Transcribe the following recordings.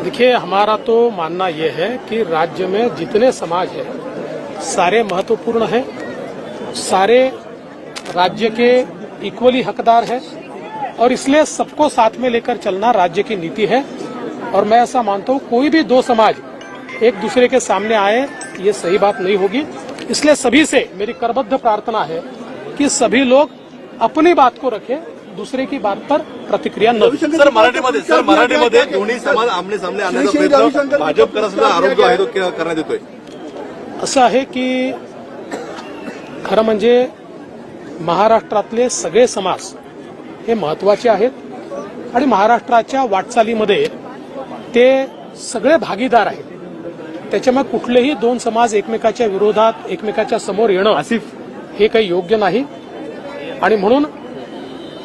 देखिए, हमारा तो मानना यह है कि राज्य में जितने समाज हैं सारे महत्वपूर्ण हैं, सारे राज्य के इक्वली हकदार हैं और इसलिए सबको साथ में लेकर चलना राज्य की नीति है। और मैं ऐसा मानता हूं कोई भी दो समाज एक दूसरे के सामने आए ये सही बात नहीं होगी। इसलिए सभी से मेरी करबद्ध प्रार्थना है कि सभी लोग अपनी बात को रखें, दूसरे की बात पर प्रतिक्रिया न दें। सर मराठीमध्ये दोन्ही समाज आमने सामने आणण्याचा प्रयत्न भाजप करत असलेला आरोप जो आहे तो करण्यात येतोय। असं आहे की खरं म्हणजे महाराष्ट्रातले सगळे समाज हे महत्वाचे आहेत आणि महाराष्ट्राच्या वाटचालीमध्ये ते सगळे भागीदार आहेत। त्याच्यामुळे कुठलेही दोन समाज एकमेकाच्या विरोधात एकमेकाच्या समोर येणं हे काही योग्य नाही आणि म्हणून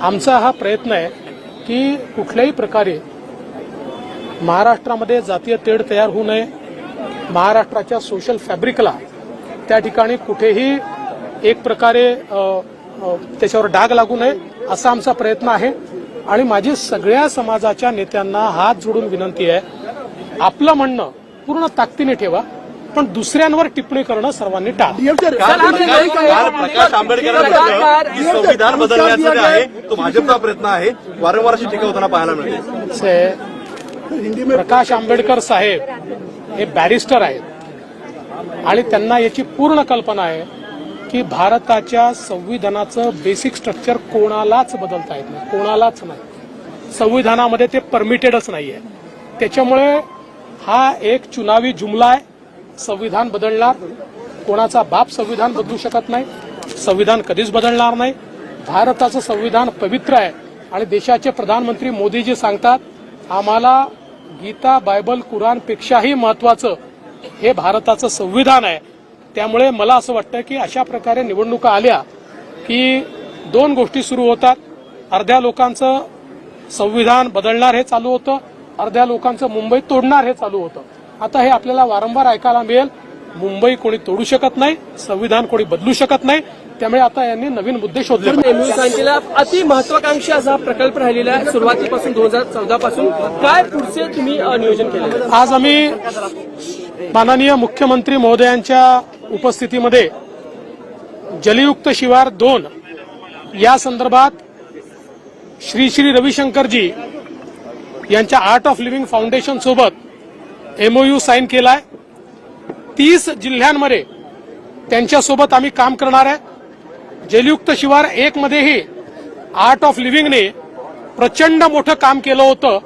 आमचा हा प्रयत्न आहे की कुठल्याही प्रकारे महाराष्ट्रामध्ये जातीय तेढ तयार होऊ नये, महाराष्ट्राच्या सोशल फॅब्रिकला त्या ठिकाणी कुठेही एक प्रकारे त्याच्यावर डाग लागू नये असा आमचा प्रयत्न आहे। आणि माझी सगळ्या समाजाच्या नेत्यांना हात जोडून विनंती आहे, आपलं म्हणणं पूर्ण ताकदीने ठेवा पण दुसऱ्यांवर टिप्पणी करणं सर्वांनी टाळा। प्रकाश आंबेडकरांनी संविधान बदलण्याचा जे आहे तो भाजपचा प्रयत्न आहे, वारंवार अशी टीका होताना पाहायला मिळते। प्रकाश आंबेडकर साहेब हे बॅरिस्टर आहेत आणि त्यांना याची पूर्ण कल्पना आहे की भारताच्या संविधानाचं बेसिक स्ट्रक्चर कोणालाच बदलता येत नाही, कोणालाच नाही, संविधानामध्ये ते परमिटेडच नाहीये। त्याच्यामुळे हा एक चुनावी जुमला आहे। संविधान बदलणार, कोणाचा बाप संविधान बदलू शकत नाही, संविधान कधीच बदलणार नाही। भारताचं संविधान पवित्र आहे आणि देशाचे प्रधानमंत्री मोदीजी सांगतात आम्हाला गीता बायबल कुराणपेक्षाही महत्वाचं हे भारताचं संविधान आहे। त्यामुळे मला असं वाटतं की अशा प्रकारे निवडणुका आल्या की दोन गोष्टी सुरू होतात, अर्ध्या लोकांचं संविधान बदलणार हे चालू होतं, अर्ध्या लोकांचं मुंबई तोडणार हे चालू होतं। आता हे आपल्याला वारंवार ऐकायला मिळेल, मुंबई कोणी तोडू शकत नाही, संविधान कोणी बदलू शकत नाही। त्यामुळे आता यांनी नवीन मुद्दे शोधले पाहिजे। अति महत्वाकांक्षी असा प्रकल्प राहिलेला आहे सुरुवातीपासून 2014 पासून, काय पुढचे तुम्ही नियोजन केले? आज आम्ही माननीय मुख्यमंत्री महोदयांच्या उपस्थितीमध्ये जलयुक्त शिवार 2 या संदर्भात श्री श्री रविशंकरजी यांच्या आर्ट ऑफ लिव्हिंग फाउंडेशन सोबत MOU साईन केलाय। 30 जिल्ह्यांमध्ये त्यांच्यासोबत आम्ही काम करणार आहे। जलयुक्त शिवार 1 मध्येही आर्ट ऑफ लिव्हिंगने प्रचंड मोठं काम केलं होतं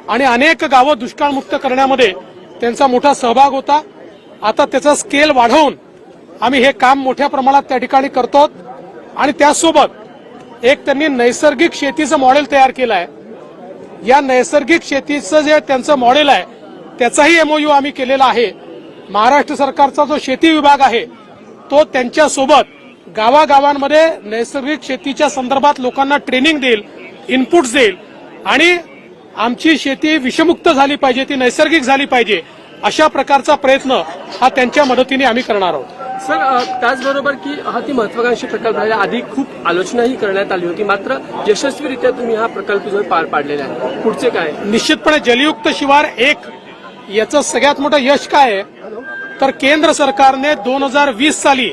आणि अनेक गावं दुष्काळमुक्त करण्यामध्ये त्यांचा मोठा सहभाग होता। आता त्याचा स्केल वाढवून आम्ही हे काम मोठ्या प्रमाणात त्या ठिकाणी करतो आणि त्यासोबत एक त्यांनी नैसर्गिक शेतीचं मॉडेल तयार केलं आहे। या नैसर्गिक शेतीचं जे त्यांचं मॉडेल आहे त्याचाही MOU आम्ही केलेला आहे। महाराष्ट्र सरकारचा जो शेती विभाग आहे तो त्यांच्यासोबत गावागावांमध्ये नैसर्गिक शेतीच्या संदर्भात लोकांना ट्रेनिंग देईल, इनपुट्स देईल आणि आमची शेती विषमुक्त झाली पाहिजे, ती नैसर्गिक झाली पाहिजे अशा प्रकारचा प्रयत्न हा त्यांच्या मदतीने आम्ही करणार आहोत। सर, त्याचबरोबर की हा ती महत्वाकांक्षी प्रकल्प आहे, आधी खूप आलोचनाही करण्यात आली होती, मात्र यशस्वीरित्या तुम्ही हा प्रकल्प जो पार पाडलेला आहे, पुढचे काय? निश्चितपणे जलयुक्त शिवार 1 याचं सगळ्यात मोठं यश काय आहे तर केंद्र सरकारने 2020 साली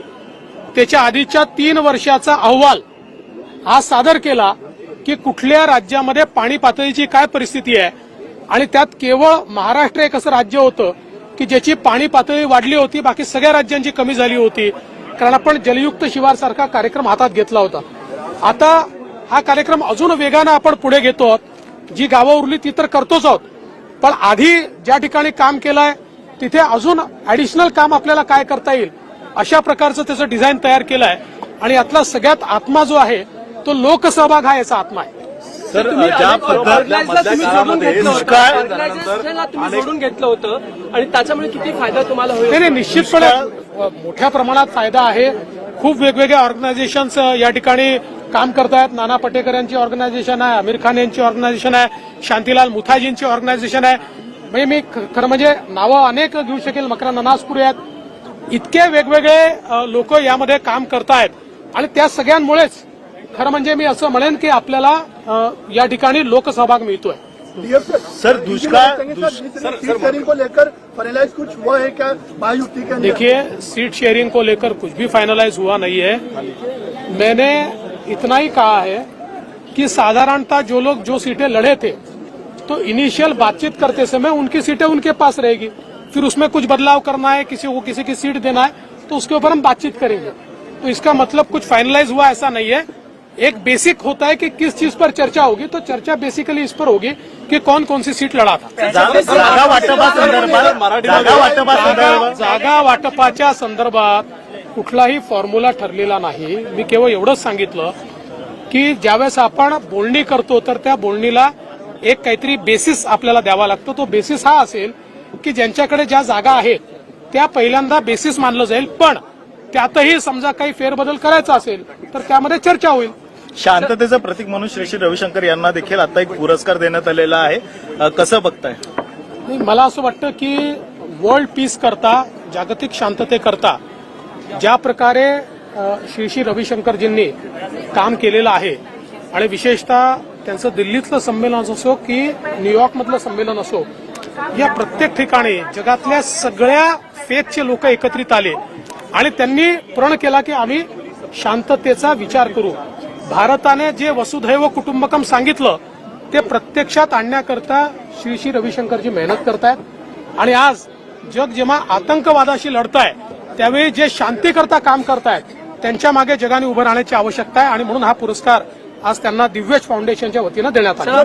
त्याच्या आधीच्या 3 वर्षाचा अहवाल हा सादर केला की कुठल्या राज्यामध्ये पाणी पातळीची काय परिस्थिती आहे आणि त्यात केवळ महाराष्ट्र एक असं राज्य होतं की ज्याची पाणी पातळी वाढली होती, बाकी सगळ्या राज्यांची कमी झाली होती, कारण आपण जलयुक्त शिवार सारखा कार्यक्रम हातात घेतला होता। आता हा कार्यक्रम अजून वेगानं आपण पुढे घेतो आहोत। जी गावं उरली ती तर करतोच आहोत, पण आधी ज्या ठिकाणी काम केलंय तिथे अजून ऍडिशनल काम आपल्याला काय करता येईल अशा प्रकारचं त्याचं डिझाईन तयार केलंय आणि यातला सगळ्यात आत्मा जो आहे तो लोकसहभाग हा याचा आत्मा आहे। सर, ज्या पद्धतीने तुम्ही जोडून घेतलं होतं आणि त्याच्यामुळे किती फायदा तुम्हाला होईल? नाही, निश्चितपणे मोठ्या प्रमाणात फायदा आहे। खूप वेगवेगळ्या ऑर्गनायझेशन्स या ठिकाणी काम करतायत। नाना पटेकर यांची ऑर्गनायझेशन आहे, आमिर खान यांची ऑर्गनायझेशन आहे, शांतीलाल मुथाजींची ऑर्गनायझेशन आहे। म्हणजे मी खरं म्हणजे नावं अनेक घेऊ शकेल, मकरंद अनासपुरे आहेत। इतके वेगवेगळे लोक यामध्ये काम करतायत आणि त्या सगळ्यांमुळेच खरं म्हणजे मी असं म्हणेन की आपल्याला या ठिकाणी लोकसहभाग मिळतोय। सर दुष्काळ सीट शेयरिंग को लेकर फाइनलाइज कुछ हुआ है क्या महायुति के अंदर? देखिए, सीट शेयरिंग को लेकर कुछ भी फाइनलाइज हुआ नहीं है। मैंने इतना ही कहा है कि साधारणतः जो लोग जो सीटें लड़े थे तो इनिशियल बातचीत करते समय उनकी सीटें उनके पास रहेगी, फिर उसमें कुछ बदलाव करना है, किसी को किसी की सीट देना है तो उसके ऊपर हम बातचीत करेंगे। तो इसका मतलब कुछ फाइनलाइज हुआ ऐसा नहीं है। एक बेसिक होता है कि किस चीज पर चर्चा होगी, तो चर्चा बेसिकली इस पर होगी कि कौन कौन सी सीट लढा था। जागा वाटपाच्या संदर्भात कुठलाही फॉर्म्युला ठरलेला नाही। मी केवळ एवढंच सांगितलं की ज्यावेळेस आपण बोलणी करतो तर त्या बोलणीला एक काहीतरी बेसिस आपल्याला द्यावा लागतो। तो बेसिस हा असेल की ज्यांच्याकडे ज्या जागा आहेत त्या पहिल्यांदा बेसिस मानलं जाईल, पण त्यातही समजा काही फेरबदल करायचा असेल तर त्यामध्ये चर्चा होईल। शांततेचं प्रतीक म्हणून श्री रविशंकर यांना देखील आता एक पुरस्कार देण्यात आलेला आहे, कसं बघताय? नाही, मला असं वाटतं की वर्ल्ड पीस करता, जागतिक शांततेकरता ज्या प्रकारे श्री रविशंकरजींनी काम केलेलं आहे आणि विशेषतः त्यांचं दिल्लीतलं संमेलन असो की न्यूयॉर्कमधलं संमेलन असो, या प्रत्येक ठिकाणी जगातल्या सगळ्या फेथचे लोक एकत्रित आले आणि त्यांनी प्रण केला की आम्ही शांततेचा विचार करू। भारताने जे वसुधैव कुटुंबकम सांगितलं ते प्रत्यक्षात आणण्याकरता श्री रविशंकरजी मेहनत करतायत आणि आज जग जेव्हा आतंकवादाशी लढताय त्यावेळी जे शांतीकरता काम करतायत त्यांच्या मागे जगाने उभं राहण्याची आवश्यकता आहे आणि म्हणून हा पुरस्कार आज त्यांना दिव्यज फाउंडेशनच्या वतीनं देण्यात आला।